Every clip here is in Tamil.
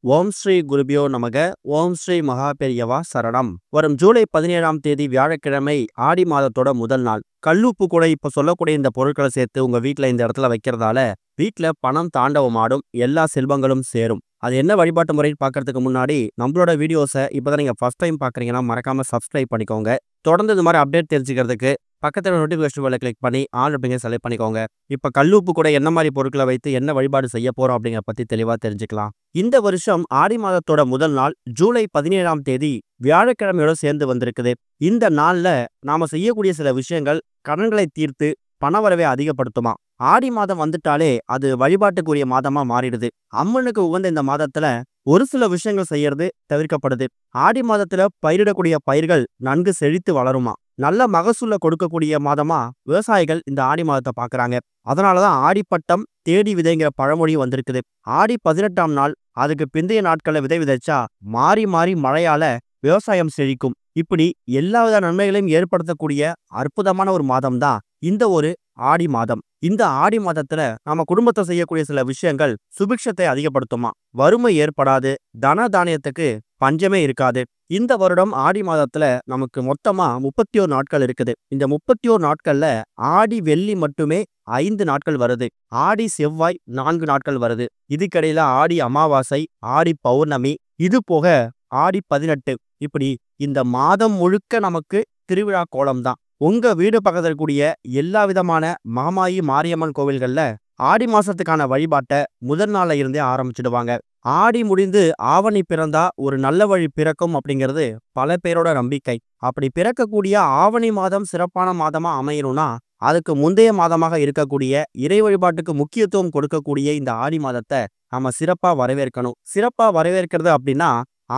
ஓம் ஸ்ரீ குருபியோ நமக. ஓம் ஸ்ரீ மகாபெரியவா சரணம். வரும் ஜூலை 17ஆம் தேதி வியாழக்கிழமை ஆடி மாதத்தோட முதல் நாள். கல்லுப்பு கூட இப்ப சொல்லக்கூடிய இந்த பொருட்களை சேர்த்து உங்க வீட்ல இந்த இடத்துல வைக்கிறதால வீட்ல பணம் தாண்டவமாடும், எல்லா செல்வங்களும் சேரும். அது என்ன வழிபாட்டு முறைன்னு பார்க்கறதுக்கு முன்னாடி நம்மளோட வீடியோஸை இப்பதான் நீங்க ஃபர்ஸ்ட் டைம் பார்க்குறீங்கன்னா மறக்காம சப்ஸ்கிரைப் பண்ணிக்கோங்க. தொடர்ந்து இந்த மாதிரி அப்டேட் தெரிஞ்சுக்கிறதுக்கு பக்கத்துல நோட்டிஃபிகேஷன் பெல்லை கிளிக் பண்ணி ஆல் அப்படிங்கிற செலக்ட் பண்ணிக்கோங்க. இப்ப கல்லுப்பு கூட என்ன மாதிரி பொருட்களை வைத்து என்ன வழிபாடு செய்ய போறோம் அப்படிங்கிற பத்தி தெளிவா தெரிஞ்சுக்கலாம். இந்த வருஷம் ஆடி மாதத்தோட முதல் நாள் ஜூலை 17ஆம் தேதி வியாழக்கிழமையோட சேர்ந்து வந்திருக்குது. இந்த நாள்ல நாம செய்யக்கூடிய சில விஷயங்கள் கடன்களை தீர்த்து பணவரவை அதிகப்படுத்துமா. ஆடி மாதம் வந்துட்டாலே அது வழிபாட்டுக்குரிய மாதமா மாறிடுது. அம்மனுக்கு உகந்த இந்த மாதத்துல ஒரு சில விஷயங்கள் செய்யறது தவிர்க்கப்படுது. ஆடி மாதத்துல பயிரிடக்கூடிய பயிர்கள் நன்கு செழித்து வளருமா. நல்ல மகசூலை கொடுக்கக்கூடிய மாதமா விவசாயிகள் இந்த ஆடி மாதத்தை பாக்குறாங்க. அதனாலதான் ஆடிப்பட்டம் தேடி விதைங்கிற பழமொழி வந்திருக்குது. ஆடி 18ஆம் நாள் அதுக்கு பிந்தைய நாட்கள்ல விதை விதைச்சா மாறி மாறி மழையால விவசாயம் செழிக்கும். இப்படி எல்லாவித நன்மைகளையும் ஏற்படுத்தக்கூடிய அற்புதமான ஒரு மாதம் தான் இந்த ஒரு ஆடி மாதம். இந்த ஆடி மாதத்துல நாம குடும்பத்தை செய்யக்கூடிய சில விஷயங்கள் சுபிக்ஷத்தை அதிகப்படுத்துமா. வறுமை ஏற்படாது, தன தானியத்துக்கு பஞ்சமே இருக்காது. இந்த வருடம் ஆடி மாதத்துல நமக்கு மொத்தமா 31 நாட்கள் இருக்குது. இந்த 31 நாட்கள்ல ஆடி வெள்ளி மட்டுமே 5 நாட்கள் வருது. ஆடி செவ்வாய் 4 நாட்கள் வருது. இதுக்கிடையில ஆடி அமாவாசை, ஆடி பௌர்ணமி, இது போக ஆடி 18. இப்படி இந்த மாதம் முழுக்க நமக்கு திருவிழா கோலம்தான். உங்க வீடு பக்கத்தில் இருக்கக்கூடிய எல்லா விதமான மாமாயி மாரியம்மன் கோவில்கள்ல ஆடி மாசத்துக்கான வழிபாட்டை முதல் நாள்ல இருந்தே ஆரம்பிச்சிடுவாங்க. ஆடி முடிந்து ஆவணி பிறந்தா ஒரு நல்ல வழி பிறக்கும் அப்படிங்கிறது பல பேரோட நம்பிக்கை. அப்படி பிறக்கக்கூடிய ஆவணி மாதம் சிறப்பான மாதமா அமையணும்னா அதுக்கு முந்தைய மாதமாக இருக்கக்கூடிய இறை வழிபாட்டுக்கு முக்கியத்துவம் கொடுக்கக்கூடிய இந்த ஆடி மாதத்தை நம்ம சிறப்பா வரவேற்கணும். சிறப்பா வரவேற்கிறது அப்படின்னா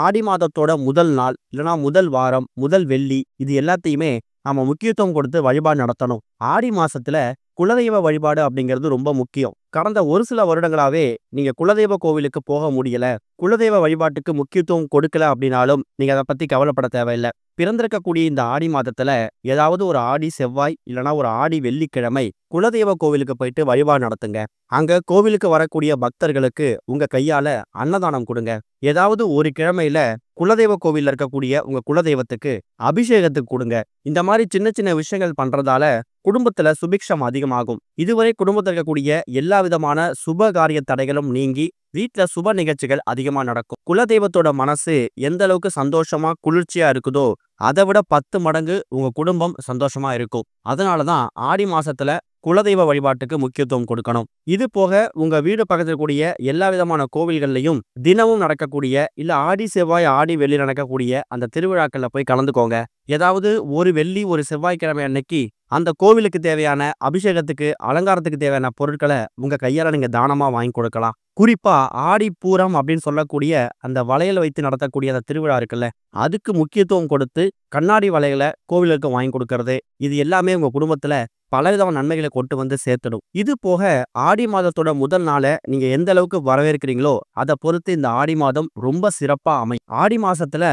ஆடி மாதத்தோட முதல் நாள் இல்லைன்னா முதல் வாரம், முதல் வெள்ளி, இது எல்லாத்தையுமே நம்ம முக்கியத்துவம் கொடுத்து வழிபாடு நடத்தணும். ஆடி மாசத்துல குலதெய்வ வழிபாடு அப்படிங்கிறது ரொம்ப முக்கியம். கடந்த ஒரு சில வருடங்களாவே நீங்க குலதெய்வ கோவிலுக்கு போக முடியல, குலதெய்வ வழிபாட்டுக்கு முக்கியத்துவம் கொடுக்கல அப்படின்னாலும் நீங்க அதை பத்தி கவலைப்பட தேவையில்லை. பிறந்திருக்கக்கூடிய இந்த ஆடி மாதத்துல ஏதாவது ஒரு ஆடி செவ்வாய் இல்லைன்னா ஒரு ஆடி வெள்ளிக்கிழமை குலதெய்வ கோவிலுக்கு போயிட்டு வழிபாடு நடத்துங்க. அங்க கோவிலுக்கு வரக்கூடிய பக்தர்களுக்கு உங்க கையால அன்னதானம் கொடுங்க. ஏதாவது ஒரு கிழமையில குலதெய்வ கோவில்ல இருக்கக்கூடிய உங்க குலதெய்வத்துக்கு அபிஷேகத்துக்கு கொடுங்க. இந்த மாதிரி சின்ன சின்ன விஷயங்கள் பண்றதால குடும்பத்துல சுபிக்ஷம் அதிகமாகும். இதுவரை குடும்பத்தில் இருக்கக்கூடிய எல்லா விதமான சுப காரிய தடைகளும் நீங்கி வீட்டுல சுப நிகழ்ச்சிகள் அதிகமா நடக்கும். குலதெய்வத்தோட மனசு எந்த அளவுக்கு சந்தோஷமா குளிர்ச்சியா இருக்குதோ அதை விட 10 மடங்கு உங்க குடும்பம் சந்தோஷமா இருக்கும். அதனாலதான் ஆடி மாசத்துல குலதெய்வ வழிபாட்டுக்கு முக்கியத்துவம் கொடுக்கணும். இது போக உங்க வீடு பக்கத்தில் கூடிய எல்லா விதமான கோவில்கள்லையும் தினமும் நடக்கக்கூடிய இல்ல ஆடி செவ்வாய் ஆடி வெள்ளி நடக்கக்கூடிய அந்த திருவிழாக்கள்ல போய் கலந்துக்கோங்க. ஏதாவது ஒரு வெள்ளி ஒரு செவ்வாய்க்கிழமை அன்னைக்கு அந்த கோவிலுக்கு தேவையான அபிஷேகத்துக்கு அலங்காரத்துக்கு தேவையான பொருட்களை உங்க கையால நீங்க தானமா வாங்கி கொடுக்கலாம். குறிப்பா ஆடி பூரம் அப்படின்னு சொல்லக்கூடிய அந்த வளையல் வைத்து நடத்தக்கூடிய அந்த திருவிழா இருக்குல்ல, அதுக்கு முக்கியத்துவம் கொடுத்து கண்ணாடி வளையலை கோவிலுக்கு வாங்கி கொடுக்கறது, இது எல்லாமே உங்க குடும்பத்துல பலவிதமான நன்மைகளை கொண்டு வந்து சேர்த்துடும். இது போக ஆடி மாதத்தோட முதல் நாளை நீங்க எந்த அளவுக்கு வரவேற்கிறீங்களோ அதை பொறுத்து இந்த ஆடி மாதம் ரொம்ப சிறப்பா அமையும். ஆடி மாசத்துல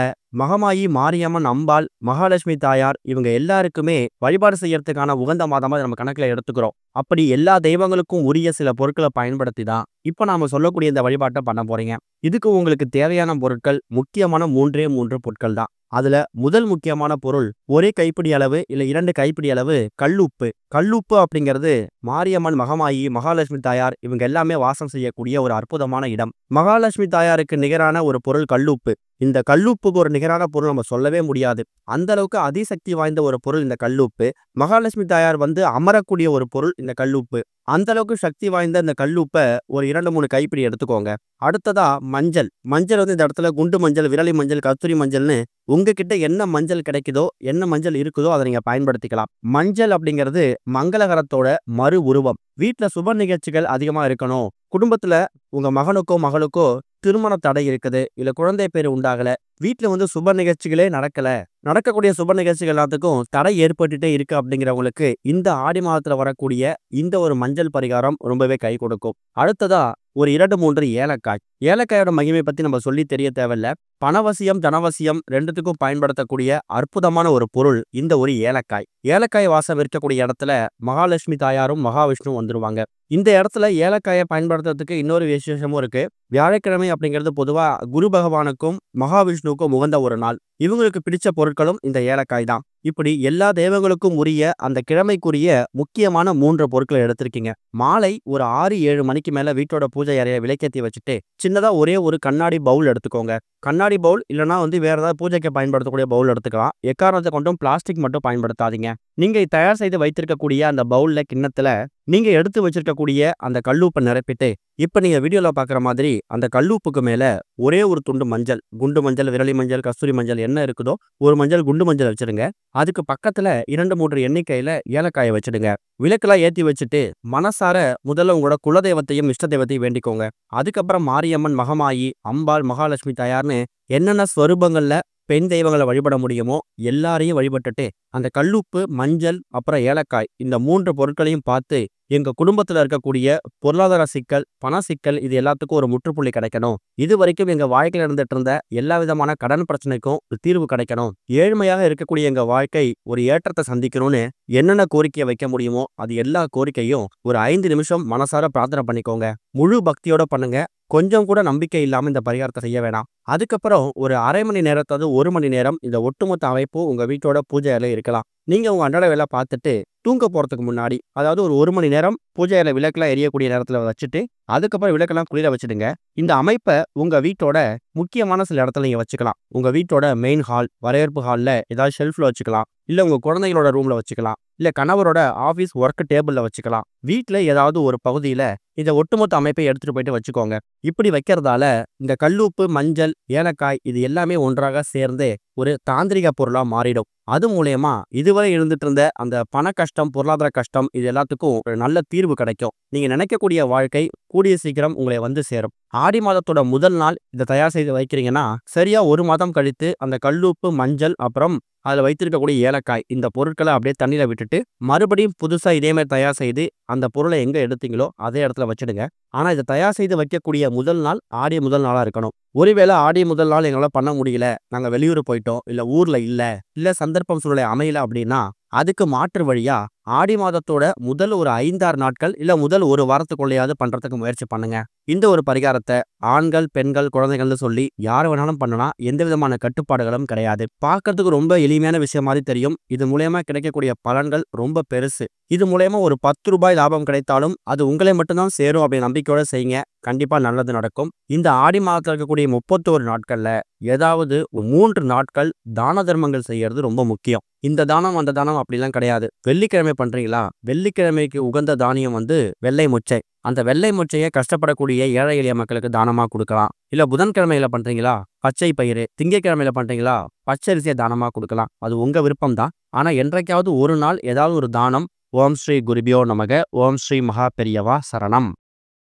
மகமாயி மாரியம்மன் அம்பாள், மகாலட்சுமி தாயார் இவங்க எல்லாருக்குமே வழிபாடு செய்யறதுக்கான உகந்த மாதமா நம்ம கணக்குல எடுத்துக்கிறோம். அப்படி எல்லா தெய்வங்களுக்கும் உரிய சில பொருட்களை பயன்படுத்தி தான் இப்ப நாம சொல்லக்கூடிய இந்த வழிபாட்டை பண்ண போறீங்க. இதுக்கு உங்களுக்கு தேவையான பொருட்கள் முக்கியமான 3 பொருட்கள் தான். அதுல முதல் முக்கியமான பொருள் ஒரே கைப்பிடி அளவு இல்ல 2 கைப்பிடி அளவு கல்லுப்பு. கல்லுப்பு அப்படிங்கிறது மாரியம்மன், மகமாயி, மகாலட்சுமி தாயார் இவங்க எல்லாமே வாசம் செய்யக்கூடிய ஒரு அற்புதமான இடம். மகாலட்சுமி தாயாருக்கு நிகரான ஒரு பொருள் கல்லுப்பு. இந்த கல்லுப்புக்கு ஒரு நிகரான பொருள் நம்ம சொல்லவே முடியாது. அந்த அளவுக்கு அதிசக்தி வாய்ந்த ஒரு பொருள் இந்த கல்லுப்பு. மகாலட்சுமி தாயார் அமரக்கூடிய ஒரு பொருள் இந்த கல்லுப்பு. அந்த அளவுக்கு சக்தி வாய்ந்த இந்த கல்லுப்பை ஒரு 2-3 கைப்பிடி எடுத்துக்கோங்க. அடுத்ததா மஞ்சள். மஞ்சள் இந்த இடத்துல குண்டு மஞ்சள், விரலி மஞ்சள், கஸ்தூரி மஞ்சள்னு உங்ககிட்ட என்ன மஞ்சள் கிடைக்குதோ, என்ன மஞ்சள் இருக்குதோ அதை நீங்க பயன்படுத்திக்கலாம். மஞ்சள் அப்படிங்கிறது மங்களகரத்தோட மறு உருவம். வீட்டுல சுப நிகழ்ச்சிகள் அதிகமா இருக்கணும், குடும்பத்துல உங்க மகனுக்கோ மகளுக்கோ திருமண தடை இருக்குது, இல்ல குழந்தை பேர் உண்டாகல, வீட்டுல சுப நிகழ்ச்சிகளே நடக்கல, நடக்கக்கூடிய சுப நிகழ்ச்சிகள் எல்லாத்துக்கும் தடை ஏற்பட்டுட்டே இருக்கு அப்படிங்கிறவங்களுக்கு இந்த ஆடி மாதத்துல வரக்கூடிய இந்த ஒரு மஞ்சள் பரிகாரம் ரொம்பவே கை கொடுக்கும். அடுத்ததா ஒரு 2-3 ஏலக்காய். ஏலக்காயோட மகிமை பத்தி நம்ம சொல்லி தெரிய தேவையில்ல. பணவசியம் தனவசியம் ரெண்டுத்துக்கும் பயன்படுத்தக்கூடிய அற்புதமான ஒரு பொருள் இந்த ஒரு ஏலக்காய். ஏலக்காய் வாசம் இருக்கக்கூடிய இடத்துல மகாலட்சுமி தாயாரும் மகாவிஷ்ணுவும் வந்துருவாங்க. இந்த இடத்துல ஏலக்காயை பயன்படுத்துறதுக்கு இன்னொரு விசேஷமும் இருக்கு. வியாழக்கிழமை அப்படிங்கிறது பொதுவா குரு பகவானுக்கும் மகாவிஷ்ணுவுக்கும் உகந்த ஒரு நாள். இவங்களுக்கு பிடிச்ச பொருட்களும் இந்த ஏலக்காய் தான். இப்படி எல்லா தெய்வங்களுக்கும் உரிய அந்த கிழமைக்குரிய முக்கியமான 3 பொருட்களை எடுத்திருக்கீங்க. மாலை ஒரு 6, 7 மணிக்கு மேல வீட்டோட பூஜை அறைய விளக்கேத்தி வச்சுட்டு சின்னதா ஒரே ஒரு கண்ணாடி பவுல் எடுத்துக்கோங்க. கண்ணாடி பவுல் இல்லனா வேற ஏதாவது பூஜைக்கு பயன்படுத்தக்கூடிய பவுல் எடுத்துக்கலாம். எக்காரணத்தை கொண்டும் பிளாஸ்டிக் மட்டும் பயன்படுத்தாதீங்க. நீங்க தயார் செய்து வைத்திருக்கக்கூடிய அந்த பவுல்ல கிண்ணத்துல நீங்க எடுத்து வச்சிருக்கக்கூடிய அந்த கல்லுப்பை நிரப்பிட்டு, இப்ப நீங்க வீடியோல பாக்குற மாதிரி அந்த கல்லுப்புக்கு மேல ஒரே ஒரு துண்டு மஞ்சள், குண்டு மஞ்சள், விரலி மஞ்சள், கஸ்தூரி மஞ்சள் என்ன இருக்குதோ ஒரு மஞ்சள், குண்டு மஞ்சள் வச்சிருங்க. அதுக்கு பக்கத்துல 2, 3 எண்ணிக்கையில ஏலக்காயை வச்சிடுங்க. விளக்கெல்லாம் ஏத்தி வச்சுட்டு மனசார முதல்ல உங்களோட குலதெய்வத்தையும் இஷ்ட தெய்வத்தையும் வேண்டிக்கோங்க. அதுக்கப்புறம் மாரியம்மன், மகமாயி, அம்பாள், மகாலட்சுமி தாயார்னு என்னென்ன ஸ்வரூபங்கள்ல பெண் தெய்வங்களை வழிபட முடியுமோ எல்லாரையும் வழிபட்டுட்டு அந்த கல்லுப்பு, மஞ்சள், அப்புறம் ஏலக்காய் இந்த 3 பொருட்களையும் பார்த்து எங்க குடும்பத்துல இருக்கக்கூடிய பொருளாதார சிக்கல், பண சிக்கல் இது எல்லாத்துக்கும் ஒரு முற்றுப்புள்ளி கிடைக்கணும். இது வரைக்கும் எங்க வாழ்க்கையில இருந்துட்டு இருந்த எல்லா விதமான கடன் பிரச்சனைக்கும் ஒரு தீர்வு கிடைக்கணும். ஏழ்மையாக இருக்கக்கூடிய எங்க வாழ்க்கை ஒரு ஏற்றத்தை சந்திக்கணும்னு என்னென்ன கோரிக்கையை வைக்க முடியுமோ அது எல்லா கோரிக்கையும் ஒரு 5 நிமிஷம் மனசார பிரார்த்தனை பண்ணிக்கோங்க. முழு பக்தியோட பண்ணுங்க. கொஞ்சம் கூட நம்பிக்கை இல்லாம இந்த பரிகாரத்தை செய்ய வேணாம். அதுக்கப்புறம் ஒரு அரை மணி நேரத்தாவது 1 மணி நேரம் இந்த ஒட்டுமொத்த அமைப்பு உங்க வீட்டோட பூஜை அறையில இருக்கலாம். நீங்க உங்க அன்றாட வேலை பார்த்துட்டு தூங்க போறதுக்கு முன்னாடி அதாவது ஒரு 1 மணி நேரம் பூஜை அறையில விளக்கெல்லாம் எரியக்கூடிய நேரத்துல வச்சுட்டு அதுக்கப்புறம் விளக்கெல்லாம் குளிர வச்சுடுங்க. இந்த அமைப்பை உங்க வீட்டோட முக்கியமான சில இடத்துல நீங்க வச்சுக்கலாம். உங்க வீட்டோட மெயின் ஹால், வரவேற்பு ஹால்ல ஏதாவது ஷெல்ஃப்ல வச்சுக்கலாம். இல்ல உங்க குழந்தைகளோட ரூம்ல வச்சுக்கலாம். இல்ல கணவரோட ஆபீஸ் ஒர்க் டேபிள்ல வச்சுக்கலாம். வீட்டுல ஏதாவது ஒரு பகுதியில இந்த ஒட்டுமொத்த அமைப்பை எடுத்துட்டு போயிட்டு வச்சுக்கோங்க. இப்படி வைக்கிறதால இந்த கல்லுப்பு, மஞ்சள், ஏலக்காய் இது எல்லாமே ஒன்றாக சேர்ந்து ஒரு தாந்திரிக பொருளா மாறிடும். அது மூலயமா இதுவரை இருந்துட்டு இருந்த அந்த பண கஷ்டம், பொருளாதார கஷ்டம் இது எல்லாத்துக்கும் ஒரு நல்ல தீர்வு கிடைக்கும். நீங்க நினைக்கக்கூடிய வாழ்க்கை கூடிய சீக்கிரம் உங்களை வந்து சேரும். ஆடி மாதத்தோட முதல் நாள் இதை தயார் செய்து வைக்கிறீங்கன்னா சரியா 1 மாதம் கழித்து அந்த கல்லுப்பு, மஞ்சள், அப்புறம் அதுல வைத்திருக்கக்கூடிய ஏலக்காய் இந்த பொருட்களை அப்படியே தண்ணியில விட்டுட்டு மறுபடியும் புதுசா இதே மாதிரி தயார் செய்து அந்த பொருளை எங்க எடுத்தீங்களோ அதே இடத்துல வச்சிடுங்க. ஆனா இதை தயார் செய்து வைக்கக்கூடிய முதல் நாள் ஆடி முதல் நாளா இருக்கணும். ஒருவேளை ஆடி முதல் நாள் எங்களால பண்ண முடியல, நாங்க வெளியூர் போயிட்டோம், இல்ல ஊர்ல இல்ல சந்தர்ப்பம் சூழ்நிலை அமையல அப்படின்னா அதுக்கு மாற்று வழியா ஆடி மாதத்தோட முதல் ஒரு 5, 6 நாட்கள் இல்ல முதல் ஒரு வாரத்துக்குள்ளேயாவது பண்றதுக்கு முயற்சி பண்ணுங்க. இந்த ஒரு பரிகாரத்தை ஆண்கள், பெண்கள், குழந்தைகள்னு சொல்லி யார் வேணாலும் பண்ணலாம். எந்த விதமான கட்டுப்பாடுகளும் கிடையாது. பார்க்கறதுக்கு ரொம்ப எளிமையான விஷயம் மாதிரி தெரியும். இது மூலயமா கிடைக்கக்கூடிய பலன்கள் ரொம்ப பெருசு. இது மூலயமா ஒரு 10 ரூபாய் லாபம் கிடைத்தாலும் அது உங்களை மட்டும்தான் சேரும் அப்படி நம்பிக்கையோட செய்யுங்க. கண்டிப்பா நல்லது நடக்கும். இந்த ஆடி மாதத்துல இருக்கக்கூடிய 31 நாட்கள்ல ஏதாவது 3 நாட்கள் தான தர்மங்கள் செய்யறது ரொம்ப முக்கியம். இந்த தானம் அந்த தானம் அப்படிலாம் கிடையாது. வெள்ளிக்கிழமை பண்றீங்களா, வெள்ளிக்கிழமைக்கு உகந்த தானியம் வெள்ளை மொச்சை. அந்த வெள்ளை மொச்சையை கஷ்டப்படக்கூடிய ஏழை எளிய மக்களுக்கு தானமா கொடுக்கலாம். இல்ல புதன்கிழமையில பண்றீங்களா, பச்சை பயிறு. திங்கட்கிழமையில பண்றீங்களா, பச்சரிசியை தானமா கொடுக்கலாம். அது உங்க விருப்பம் தான். ஆனா என்றைக்காவது ஒரு நாள் ஏதாவது ஒரு தானம். ஓம் ஸ்ரீ குருபியோ நமக. ஓம் ஸ்ரீ மகா பெரியவா சரணம்.